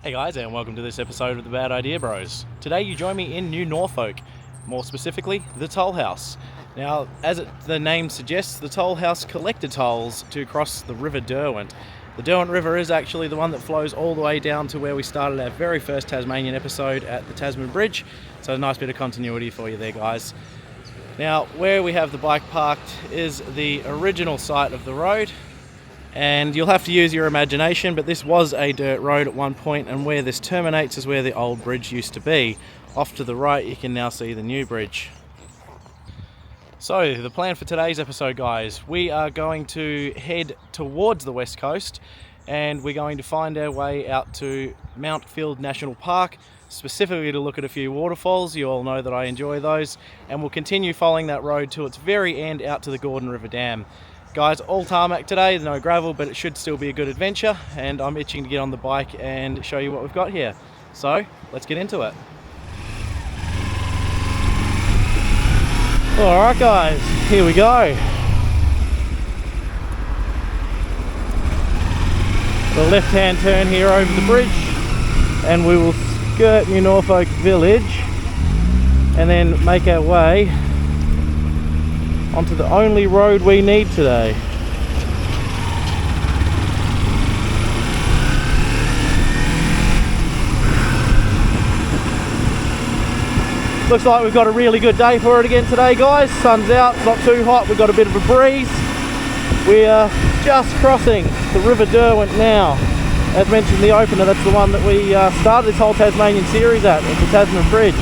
Hey guys, and welcome to this episode of the Bad Idea Bros. Today you join me in New Norfolk, more specifically the toll house. Now, as the name suggests, the toll house collected tolls to cross the River Derwent. The Derwent River is actually the one that flows all the way down to where we started our very first Tasmanian episode at the Tasman Bridge, so a nice bit of continuity for you there, guys. Now, where we have the bike parked is the original site of the road, and you'll have to use your imagination, but this was a dirt road at one point, and where this terminates is where the old bridge used to be. Off to the right you can now see the new bridge. So the plan for today's episode, guys, we are going to head towards the west coast, and we're going to find our way out to Mount Field National Park, specifically to look at a few waterfalls. You all know that I enjoy those, and we'll continue following that road to its very end out to the Gordon River Dam. Guys, all tarmac today, no gravel, but it should still be a good adventure, and I'm itching to get on the bike and show you what we've got here. So, let's get into it. Alright guys, here we go. The left-hand turn here over the bridge, and we will skirt New Norfolk Village, and then make our way onto the only road we need today. Looks like we've got a really good day for it again today, guys. Sun's out, it's not too hot, we've got a bit of a breeze. We are just crossing the River Derwent now. As mentioned in the opener, that's the one that we started this whole Tasmanian series at the Tasman Bridge.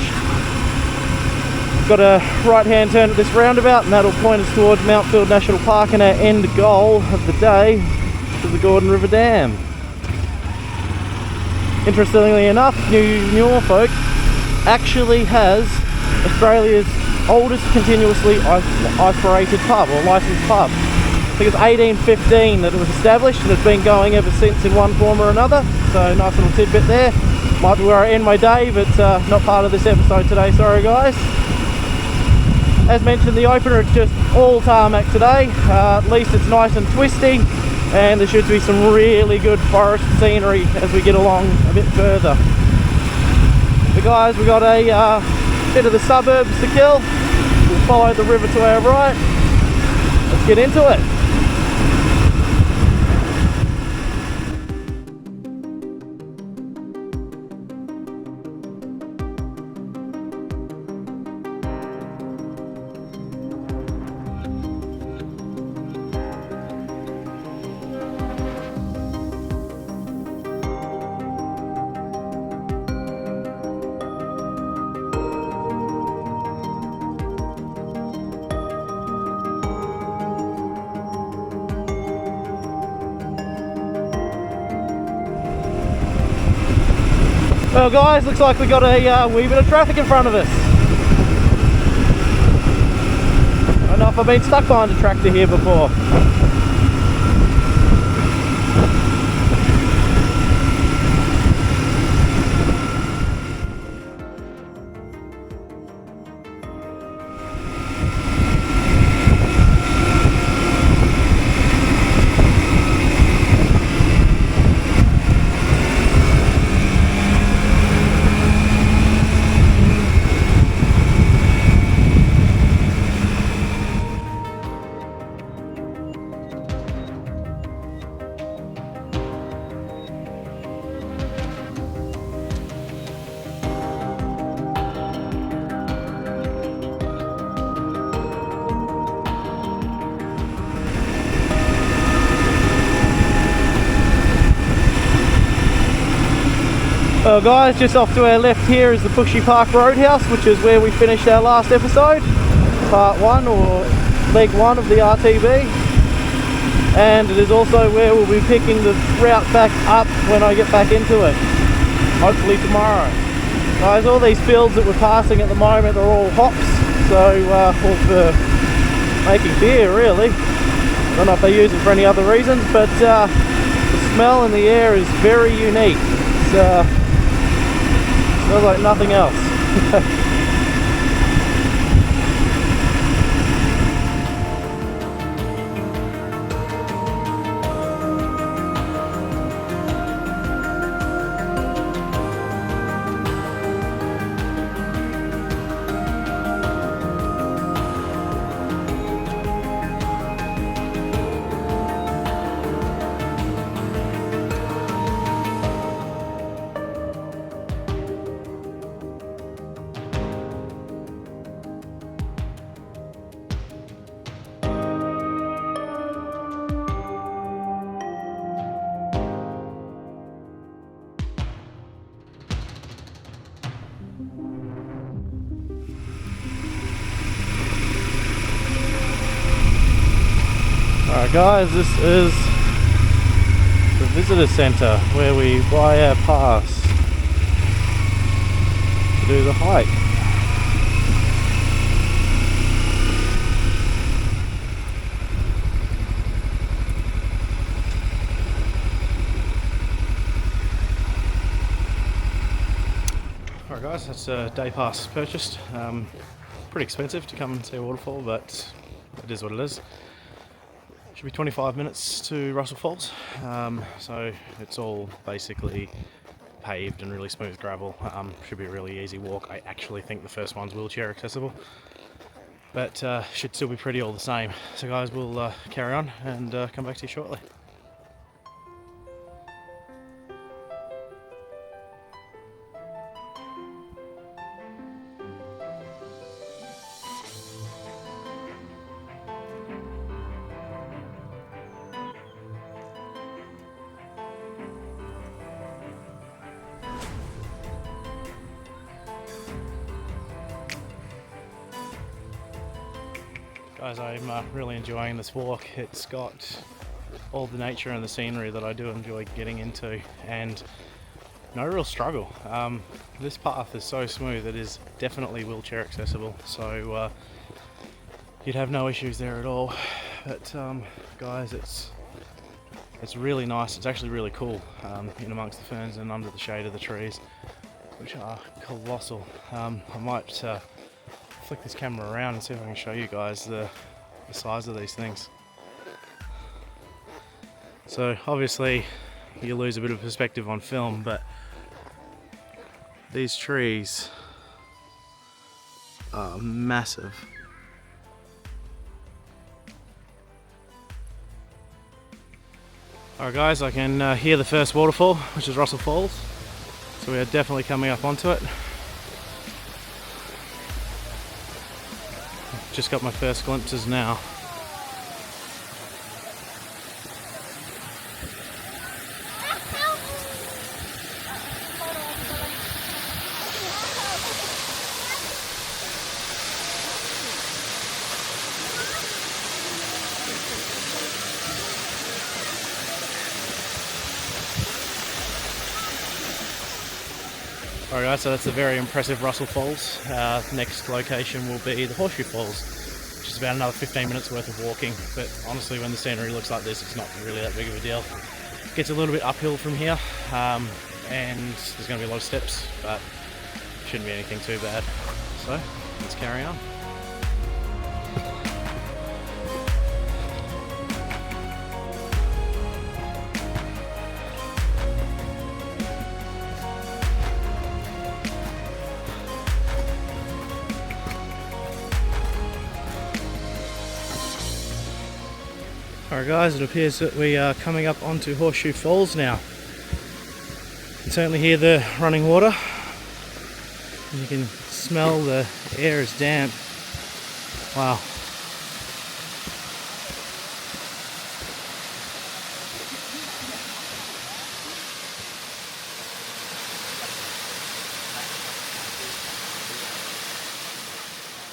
Got a right hand turn at this roundabout, and that'll point us towards Mount Field National Park, and our end goal of the day is the Gordon River Dam. Interestingly enough, New Norfolk actually has Australia's oldest continuously operated pub, or licensed pub. I think it's 1815 that it was established, and it's been going ever since in one form or another. So nice little tidbit there. Might be where I end my day, but not part of this episode today, sorry guys. As mentioned in the opener, it's just all tarmac today. At least it's nice and twisty, and there should be some really good forest scenery as we get along a bit further. But guys, we've got a bit of the suburbs to kill. We'll follow the river to our right. Let's get into it. Well guys, looks like we got a wee bit of traffic in front of us. I don't know if I've been stuck behind a tractor here before. Well guys, just off to our left here is the Bushy Park Roadhouse, which is where we finished our last episode, part 1 or leg 1 of the RTB, and it is also where we'll be picking the route back up when I get back into it, hopefully tomorrow. Guys, all these fields that we're passing at the moment are all hops, so all for making beer really. I don't know if they use it for any other reasons, but the smell in the air is very unique. It's smells like nothing else. Alright guys, this is the visitor centre where we buy our pass to do the hike. Alright guys, that's a day pass purchased. Pretty expensive to come and see a waterfall, but it is what it is. Should be 25 minutes to Russell Falls, so it's all basically paved and really smooth gravel. Should be a really easy walk. I actually think the first one's wheelchair accessible, but should still be pretty all the same. So guys, we'll carry on and come back to you shortly. Guys, I'm really enjoying this walk. It's got all the nature and the scenery that I do enjoy getting into, and no real struggle. This path is so smooth, it is definitely wheelchair accessible, so you'd have no issues there at all. But guys, it's really nice. It's actually really cool in amongst the ferns and under the shade of the trees, which are colossal. I might flick this camera around and see if I can show you guys the size of these things. So obviously you lose a bit of perspective on film, but these trees are massive. Alright guys, I can hear the first waterfall, which is Russell Falls, so we are definitely coming up onto it. Just got my first glimpses now. Alright guys, so that's a very impressive Russell Falls. Next location will be the Horseshoe Falls, which is about another 15 minutes worth of walking, but honestly when the scenery looks like this, it's not really that big of a deal. It gets a little bit uphill from here, and there's going to be a lot of steps, but shouldn't be anything too bad. So, let's carry on. Alright guys, it appears that we are coming up onto Horseshoe Falls now. You can certainly hear the running water. And you can smell the air is damp. Wow.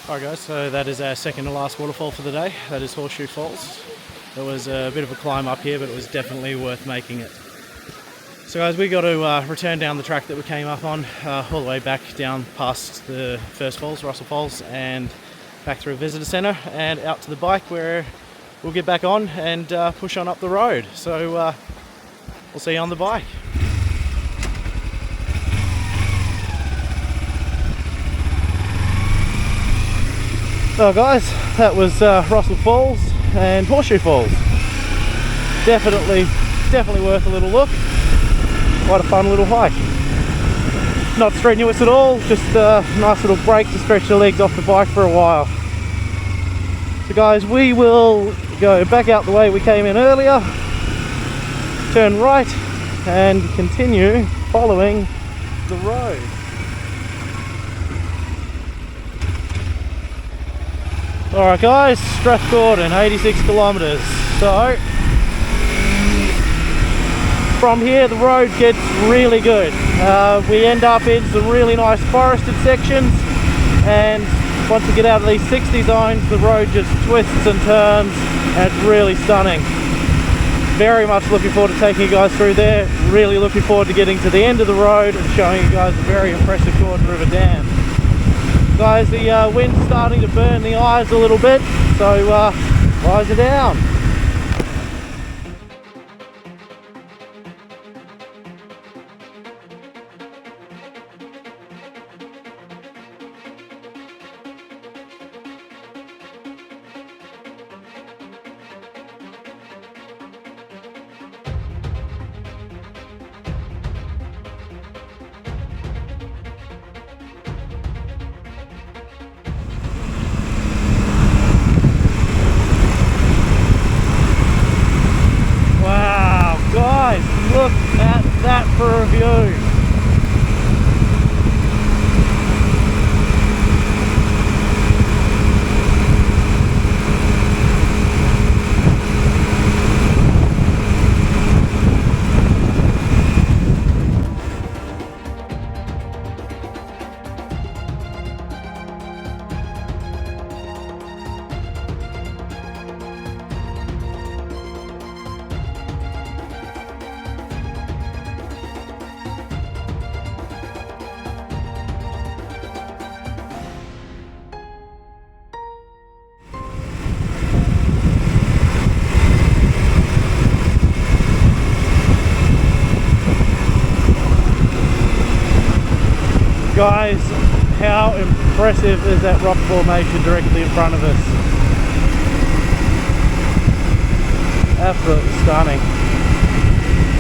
Alright guys, so that is our second to last waterfall for the day. That is Horseshoe Falls. There was a bit of a climb up here, but it was definitely worth making it. So guys, we got to return down the track that we came up on, all the way back down past the first falls, Russell Falls, and back through a visitor centre and out to the bike where we'll get back on and push on up the road. So we'll see you on the bike. So guys, that was Russell Falls and Horseshoe Falls. Definitely worth a little look. Quite a fun little hike. Not strenuous at all, just a nice little break to stretch the legs off the bike for a while. So guys, we will go back out the way we came in earlier, turn right and continue following the road. Alright guys, Strathgordon, 86 kilometres. So, from here the road gets really good. We end up in some really nice forested sections, and once we get out of these 60 zones, the road just twists and turns and it's really stunning. Very much looking forward to taking you guys through there. Really looking forward to getting to the end of the road and showing you guys a very impressive Gordon River Dam. Guys, the wind's starting to burn the eyes a little bit, so eyes are down. Look at that for a view. Guys, how impressive is that rock formation directly in front of us? Absolutely stunning.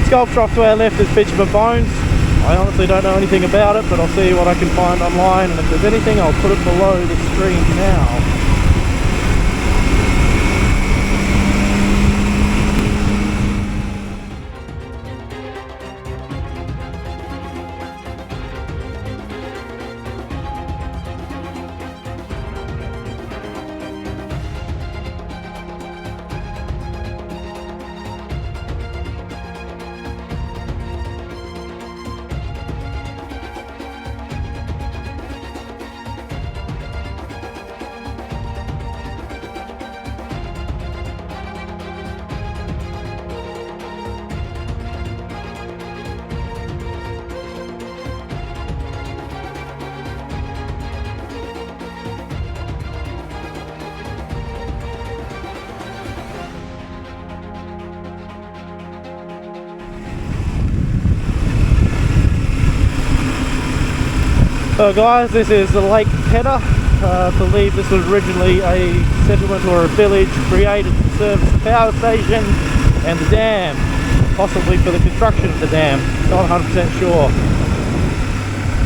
Sculpture off to our left is Bitumen Bones. I honestly don't know anything about it, but I'll see what I can find online, and if there's anything I'll put it below the screen now. So guys, this is the Lake Pedder. I believe this was originally a settlement or a village created to service the power station and the dam, possibly for the construction of the dam. Not 100% sure.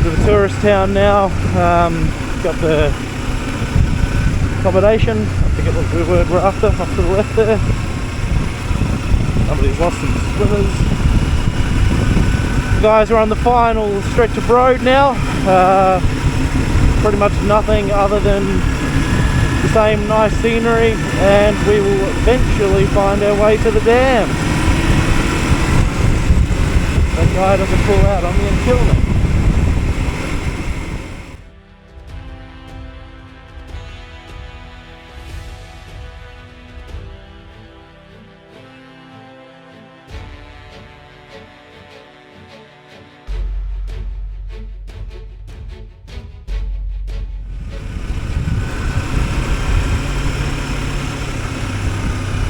Bit of a tourist town now. Got the accommodation. I forget what the word we're after, off to the left there. Somebody's lost some swimmers. Guys, we're on the final stretch of road now. Pretty much nothing other than the same nice scenery, and we will eventually find our way to the dam. That guy doesn't pull out on me and kill me.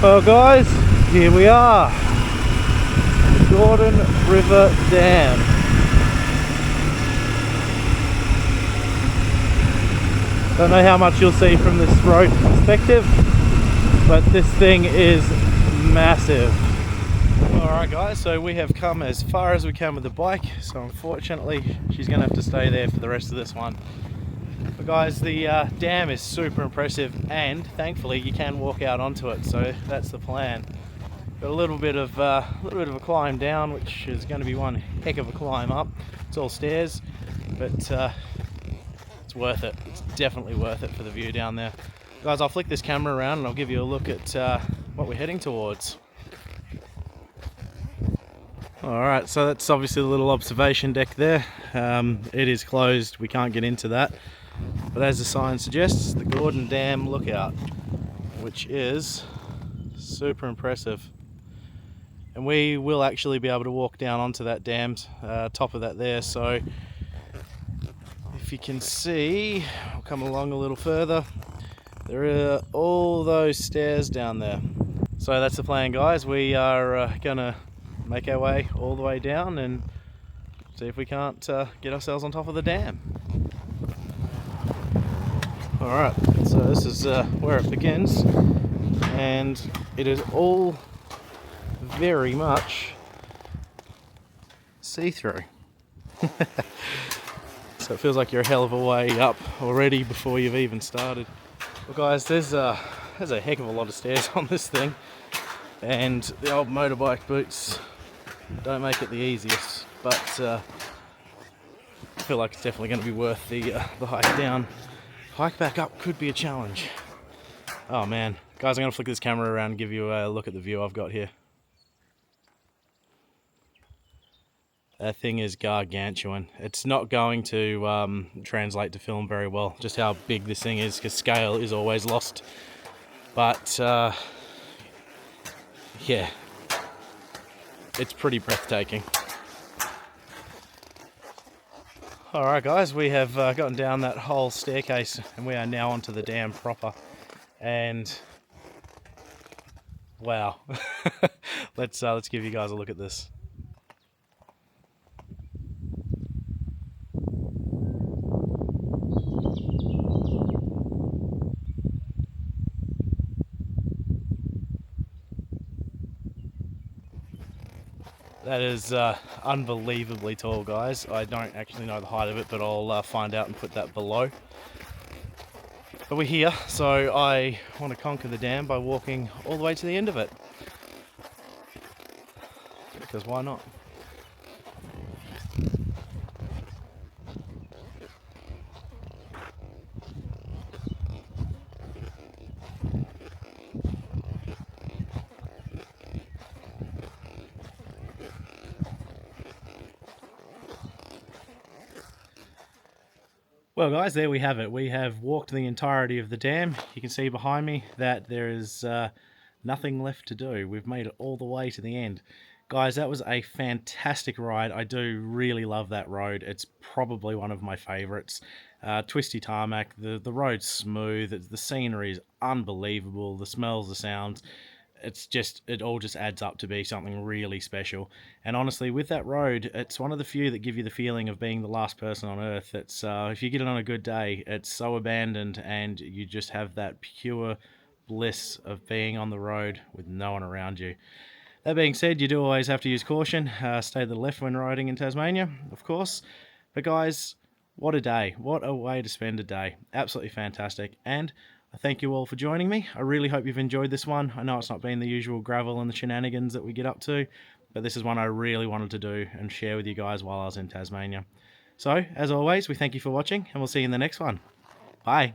Well guys, here we are, the Gordon River Dam. Don't know how much you'll see from this road perspective, but this thing is massive. Alright guys, so we have come as far as we can with the bike, so unfortunately she's going to have to stay there for the rest of this one. But guys, the dam is super impressive, and thankfully you can walk out onto it, so that's the plan. Got a little bit of a climb down, which is going to be one heck of a climb up. It's all stairs, but it's worth it. It's definitely worth it for the view down there. Guys, I'll flick this camera around and I'll give you a look at what we're heading towards. Alright, so that's obviously the little observation deck there. It is closed, we can't get into that. But as the sign suggests, the Gordon Dam Lookout, which is Super impressive. And we will actually be able to walk down onto that dam, top of that there. So if you can see, I'll come along a little further. There are all those stairs down there. So that's the plan, guys. We are gonna make our way all the way down and see if we can't get ourselves on top of the dam. Alright, so this is where it begins, and it is all very much see-through. So it feels like you're a hell of a way up already before you've even started. Well guys, there's a heck of a lot of stairs on this thing, and the old motorbike boots don't make it the easiest, but I feel like it's definitely going to be worth the hike down. Hike back up could be a challenge. Oh man. Guys, I'm going to flick this camera around and give you a look at the view I've got here. That thing is gargantuan. It's not going to translate to film very well, just how big this thing is, because scale is always lost. But yeah, it's pretty breathtaking. Alright guys, we have gotten down that whole staircase and we are now onto the dam proper. And wow, let's give you guys a look at this. That is unbelievably tall, guys. I don't actually know the height of it, but I'll find out and put that below. But we're here, so I want to conquer the dam by walking all the way to the end of it. Because why not? Well guys, there we have it. We have walked the entirety of the dam. You can see behind me that there is nothing left to do. We've made it all the way to the end. Guys, that was a fantastic ride. I do really love that road. It's probably one of my favorites. Twisty tarmac, the road's smooth, the scenery is unbelievable, the smells, the sounds. It all just adds up to be something really special. And honestly, with that road, it's one of the few that give you the feeling of being the last person on earth. It's if you get it on a good day, it's so abandoned and you just have that pure bliss of being on the road with no one around you. That being said, you do always have to use caution. Stay to the left when riding in Tasmania, of course. But guys, what a day. What a way to spend a day. Absolutely fantastic. And I thank you all for joining me. I really hope you've enjoyed this one. I know it's not been the usual gravel and the shenanigans that we get up to, but this is one I really wanted to do and share with you guys while I was in Tasmania. So, as always, we thank you for watching, and we'll see you in the next one. Bye.